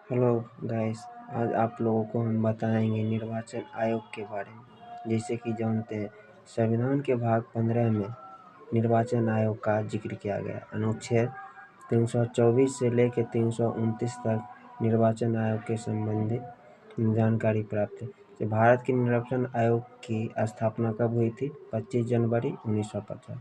Hello guys. आज आप लोगों को हम बताएंगे निर्वाचन आयोग के बारे में। जैसे कि जानते हैं, संविधान के भाग 15 में निर्वाचन आयोग का जिक्र किया गया। अनुच्छेद 324 से लेकर 329 तक निर्वाचन आयोग के संबंधित जानकारी प्राप्त है। तो भारत के निर्वाचन आयोग की स्थापना कब हुई थी? 25 जनवरी 1950।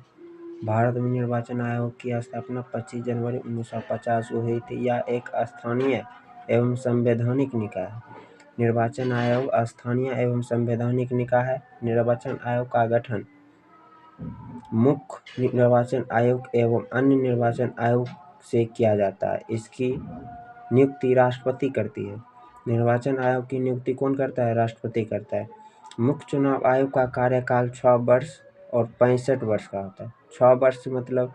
भारत में निर्वाचन आयोग की स्थापना 25 जनवरी 1950 को हुई थी। यह एक स्थानीय एवं संवैधानिक निकाय है। निर्वाचन आयोग स्थानीय एवं संवैधानिक निकाय है। निर्वाचन आयोग का गठन मुख्य निर्वाचन आयोग एवं अन्य निर्वाचन आयोग से किया जाता है। इसकी नियुक्ति राष्ट्रपति करती है। निर्वाचन आयोग की नियुक्ति कौन करता है? राष्ट्रपति करता है। मुख्य चुनाव आयोग का कार्यकाल 6 वर्ष और 65 वर्ष का होता है। 6 वर्ष मतलब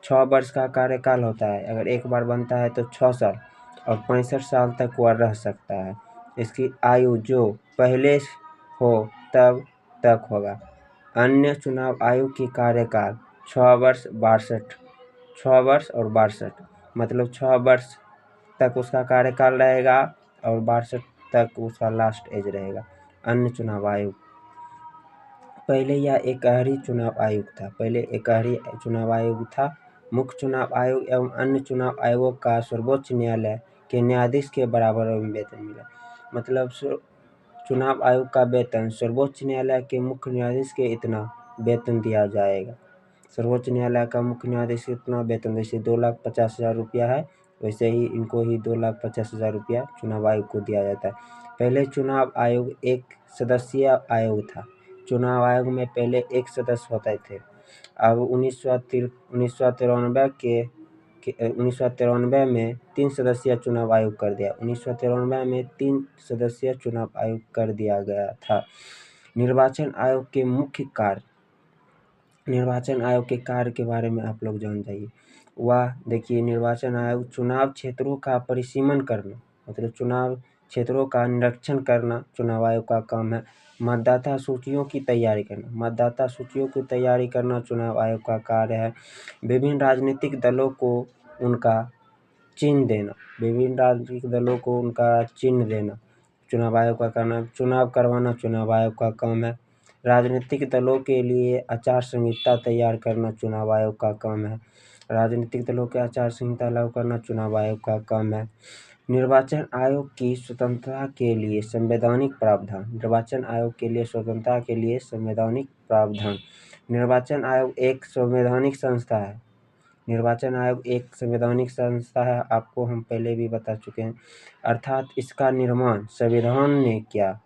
6 वर्ष का कार्यकाल होता है। अगर एक बार बनता है तो 6 साल और 65 साल तक वह रह सकता है। इसकी आयु जो पहले हो तब तक होगा। अन्य चुनाव आयोग की कार्यकाल 6 वर्ष 62 मतलब 6 वर्ष तक उसका कार्यकाल रहेगा और 62 तक उसका लास्ट एज रहेगा। अन्य चुनाव आयोग पहले यह एकहरी चुनाव आयोग था। मुख्य चुनाव आयोग एवं अन्य चुनाव आयोगों का सर्वोच्च न्यायालय के न्यायाधीश के बराबर वेतन मिला। मतलब चुनाव आयोग का वेतन सर्वोच्च न्यायालय के मुख्य न्यायाधीश के इतना वेतन दिया जाएगा। सर्वोच्च न्यायालय का मुख्य न्यायाधीश इतना वेतन, जैसे 2,50,000 रुपया है, वैसे ही इनको ही 2,50,000 रुपया चुनाव आयोग को दिया जाता है। पहले चुनाव आयोग एक सदस्यीय आयोग था। चुनाव आयोग में पहले एक सदस्य होते थे। अब 1993 में 3 सदस्यीय चुनाव आयोग कर दिया। 1993 में 3 सदस्यीय चुनाव आयोग कर दिया गया था। निर्वाचन आयोग के मुख्य कार्य, निर्वाचन आयोग के कार्य के बारे में आप लोग जान जाइए। वह देखिए, निर्वाचन आयोग चुनाव क्षेत्रों का परिसीमन करना, मतलब चुनाव क्षेत्रों का निरीक्षण करना चुनाव आयोग का काम है। मतदाता सूचियों की तैयारी करना चुनाव आयोग का कार्य है। विभिन्न राजनीतिक दलों को उनका चिन्ह देना चुनाव आयोग का काम है। चुनाव करवाना चुनाव आयोग का काम है। राजनीतिक दलों के लिए आचार संहिता तैयार करना चुनाव आयोग का काम है। राजनीतिक दलों के आचार संहिता लागू करना चुनाव आयोग का काम है। निर्वाचन आयोग की स्वतंत्रता के लिए संवैधानिक प्रावधान। निर्वाचन आयोग के लिए स्वतंत्रता के लिए संवैधानिक प्रावधान। निर्वाचन आयोग एक संवैधानिक संस्था है। निर्वाचन आयोग एक संवैधानिक संस्था है, आपको हम पहले भी बता चुके हैं। अर्थात इसका निर्माण संविधान ने किया।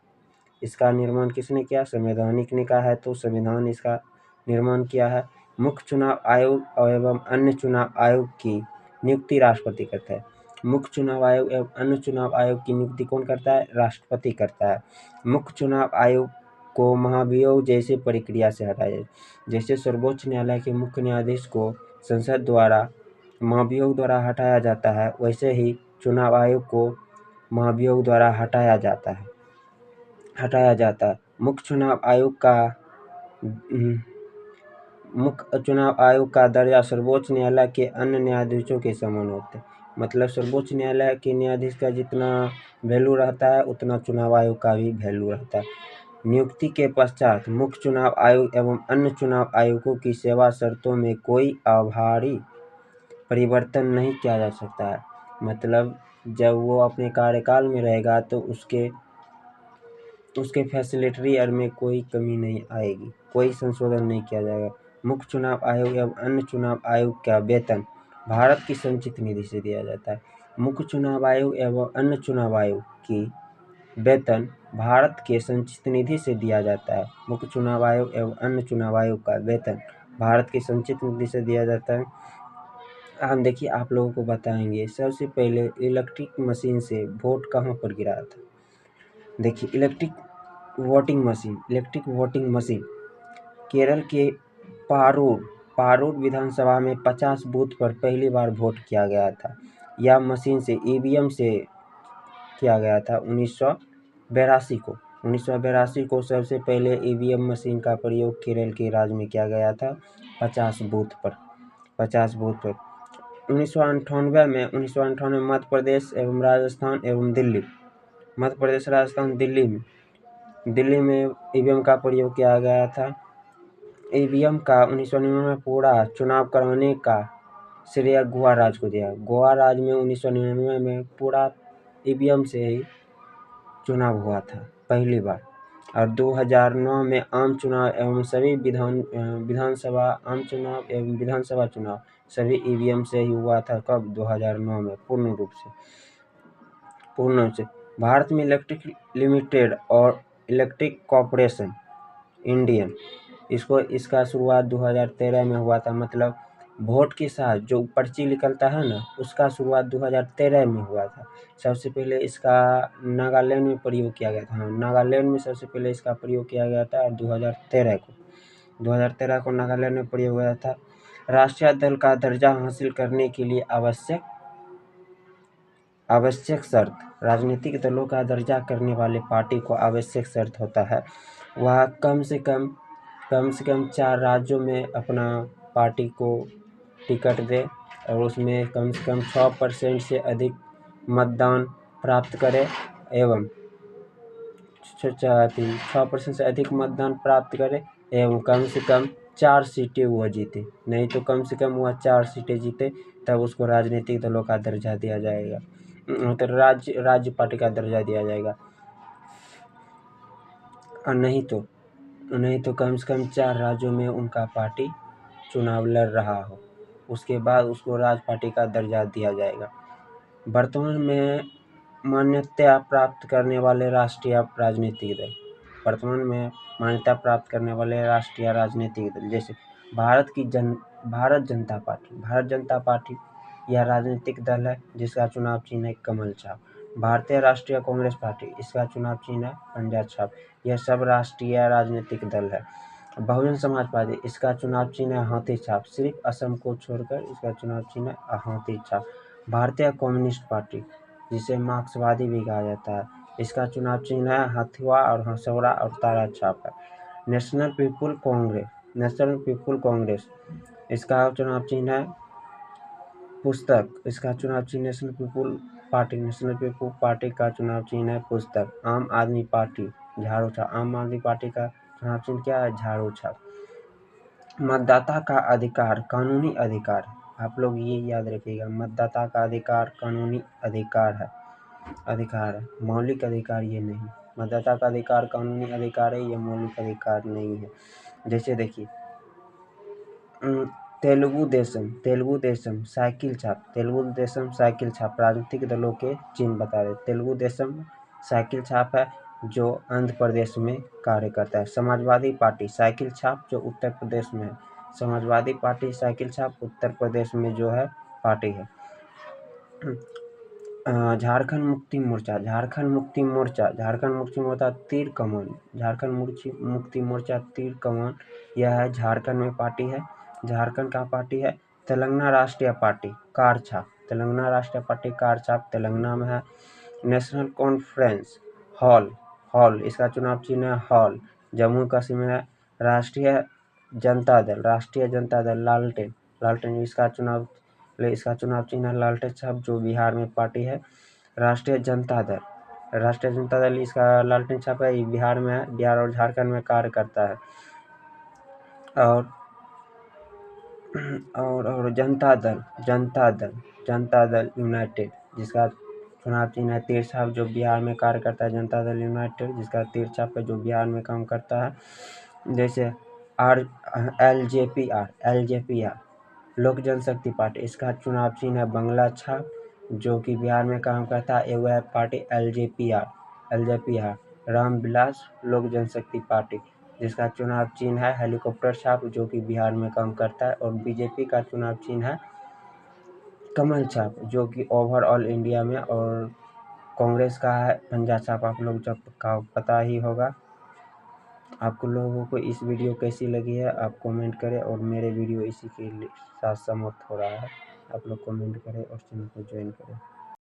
इसका निर्माण किसने किया? संवैधानिक निकाय है तो संविधान इसका निर्माण किया है। मुख्य चुनाव आयोग एवं अन्य चुनाव आयोग की नियुक्ति राष्ट्रपति करता है। मुख्य चुनाव आयोग एवं अन्य चुनाव आयोग की नियुक्ति कौन करता है? राष्ट्रपति करता है। मुख्य चुनाव आयोग को महाभियोग जैसे प्रक्रिया से हटाया जाए। जैसे सर्वोच्च न्यायालय के मुख्य न्यायाधीश को संसद द्वारा महाभियोग द्वारा हटाया जाता है, वैसे ही चुनाव आयोग को महाभियोग द्वारा हटाया जाता है। मुख्य चुनाव आयोग का दर्जा सर्वोच्च न्यायालय के अन्य न्यायाधीशों के समान होते हैं। मतलब सर्वोच्च न्यायालय के न्यायाधीश का जितना वैल्यू रहता है उतना चुनाव आयोग का भी वैल्यू रहता है। नियुक्ति के पश्चात मुख्य चुनाव आयोग एवं अन्य चुनाव आयोगों की सेवा शर्तों में कोई आभारी परिवर्तन नहीं किया जा सकता है। मतलब जब वो अपने कार्यकाल में रहेगा तो उसके फैसिलिटी में कोई कमी नहीं आएगी, कोई संशोधन नहीं किया जाएगा। मुख्य चुनाव आयोग एवं अन्य चुनाव आयोग का वेतन भारत की संचित निधि से दिया जाता है। मुख्य चुनाव आयोग एवं अन्य चुनाव आयोग की वेतन भारत के संचित निधि से दिया जाता है। मुख्य चुनाव आयोग एवं अन्य चुनाव आयोग का वेतन भारत की संचित निधि से दिया जाता है। हम देखिए, आप लोगों को बताएंगे सबसे पहले इलेक्ट्रिक मशीन से वोट कहाँ पर गिराया था। देखिए, इलेक्ट्रिक वोटिंग मशीन केरल के पारूर विधानसभा में 50 बूथ पर पहली बार वोट किया गया था। यह मशीन से ईवीएम से किया गया था 1982 को सबसे पहले ईवीएम मशीन का प्रयोग केरल के राज्य में किया गया था 50 बूथ पर। 1998 में 1998 मध्य प्रदेश एवं राजस्थान एवं दिल्ली, मध्य प्रदेश, राजस्थान, दिल्ली में ईवीएम का प्रयोग किया गया था। ईवीएम का 1999 में पूरा चुनाव करवाने का श्रेय गोवा राज्य को दिया। गोवा राज्य में 1999 में पूरा ईवीएम से ही चुनाव हुआ था पहली बार। और 2009 में आम चुनाव एवं सभी विधानसभा आम चुनाव एवं विधानसभा चुनाव सभी ईवीएम से ही हुआ था। कब? 2009 में पूर्ण रूप से। भारत में इलेक्ट्रिक लिमिटेड और इलेक्ट्रिक कॉर्पोरेशन इंडियन, इसका शुरुआत 2013 में हुआ था। मतलब वोट के साथ जो पर्ची निकलता है ना, उसका शुरुआत 2013 में हुआ था। सबसे पहले इसका नागालैंड में प्रयोग किया गया था। हाँ, नागालैंड में सबसे पहले इसका प्रयोग किया गया था 2013 को नागालैंड में प्रयोग हुआ था। राष्ट्रीय दल का दर्जा हासिल करने के लिए आवश्यक शर्त, राजनीतिक दलों का दर्जा करने वाले पार्टी को आवश्यक शर्त होता है वह कम से कम 4 राज्यों में अपना पार्टी को टिकट दे और उसमें कम से कम 6% से अधिक मतदान प्राप्त करे एवं 6% से अधिक मतदान प्राप्त करे एवं कम से कम 4 सीटें वह जीते। नहीं तो कम से कम वह 4 सीटें जीते, तब उसको राजनीतिक दलों का दर्जा दिया जाएगा, तो राज्य पार्टी का दर्जा दिया जाएगा। और नहीं तो कम से कम 4 राज्यों में उनका पार्टी चुनाव लड़ रहा हो, उसके बाद उसको राज्य पार्टी का दर्जा दिया जाएगा। वर्तमान में मान्यता प्राप्त करने वाले राष्ट्रीय राजनीतिक दल, जैसे भारत जनता पार्टी यह राजनीतिक दल है जिसका चुनाव चिन्ह है कमल छाप। भारतीय राष्ट्रीय कांग्रेस पार्टी, इसका चुनाव चिन्ह है पंजा छाप। यह सब राष्ट्रीय राजनीतिक दल है। बहुजन समाज पार्टी, इसका चुनाव चिन्ह है हाथी छाप। सिर्फ असम को छोड़कर इसका चुनाव चिन्ह है हाथी छाप। भारतीय कम्युनिस्ट पार्टी, जिसे मार्क्सवादी भी कहा जाता है, इसका चुनाव चिन्ह है हथुआ और हथौड़ा और तारा छाप है। नेशनल पीपुल कांग्रेस, इसका चुनाव चिन्ह है पुस्तक। इसका चुनाव चिन्ह नेशनल पीपुल पार्टी का चुनाव चिन्ह है पुस्तक। आम आदमी पार्टी झाड़ू छाप, आम आदमी पार्टी का चुनाव चिन्ह क्या है? झाड़ू छाप। मतदाता का अधिकार कानूनी अधिकार, आप लोग ये याद रखिएगा, मतदाता का अधिकार कानूनी अधिकार है, मौलिक अधिकार ये नहीं। मतदाता का अधिकार कानूनी अधिकार है, ये मौलिक अधिकार नहीं है। जैसे देखिए तेलुगु देशम साइकिल छाप राजनीतिक दलों के चिन्ह बता रहे। तेलुगु देशम साइकिल छाप है जो आंध्र प्रदेश में कार्य करता है। समाजवादी पार्टी साइकिल छाप जो उत्तर प्रदेश में है। समाजवादी पार्टी साइकिल छाप उत्तर प्रदेश में जो है पार्टी है। झारखंड मुक्ति मोर्चा तीर कमान, यह है झारखंड में पार्टी है, झारखंड का पार्टी है। तेलंगाना राष्ट्रीय पार्टी कार छाप, तेलंगाना में है। नेशनल कॉन्फ्रेंस हॉल, इसका चुनाव चिन्ह है हॉल, जम्मू कश्मीर है। राष्ट्रीय जनता दल लालटेन, इसका चुनाव चिन्ह है लालटेन छाप जो बिहार में पार्टी है। राष्ट्रीय जनता दल इसका लालटेन छाप है, बिहार में है, बिहार और झारखंड में कार्य करता है। और जनता दल यूनाइटेड, जिसका चुनाव चिन्ह है तीर छाप जो बिहार में कार्य करता है। जनता दल यूनाइटेड जिसका तीर छाप है जो बिहार में काम करता है। जैसे LJPR लोक जनशक्ति पार्टी, इसका चुनाव चिन्ह है बंगला छाप जो कि बिहार में काम करता है। वह पार्टी LJPR रामविलास लोक जनशक्ति पार्टी, जिसका चुनाव चिन्ह है हेलीकॉप्टर छाप जो कि बिहार में काम करता है। और बीजेपी का चुनाव चिन्ह है कमल छाप जो कि ओवरऑल इंडिया में, और कांग्रेस का है पंजा छाप। आप लोग जब का पता ही होगा। आपको लोगों को इस वीडियो कैसी लगी है आप कमेंट करें, और मेरे वीडियो इसी के साथ समाप्त हो रहा है। आप लोग कमेंट करें और चैनल को ज्वाइन करें।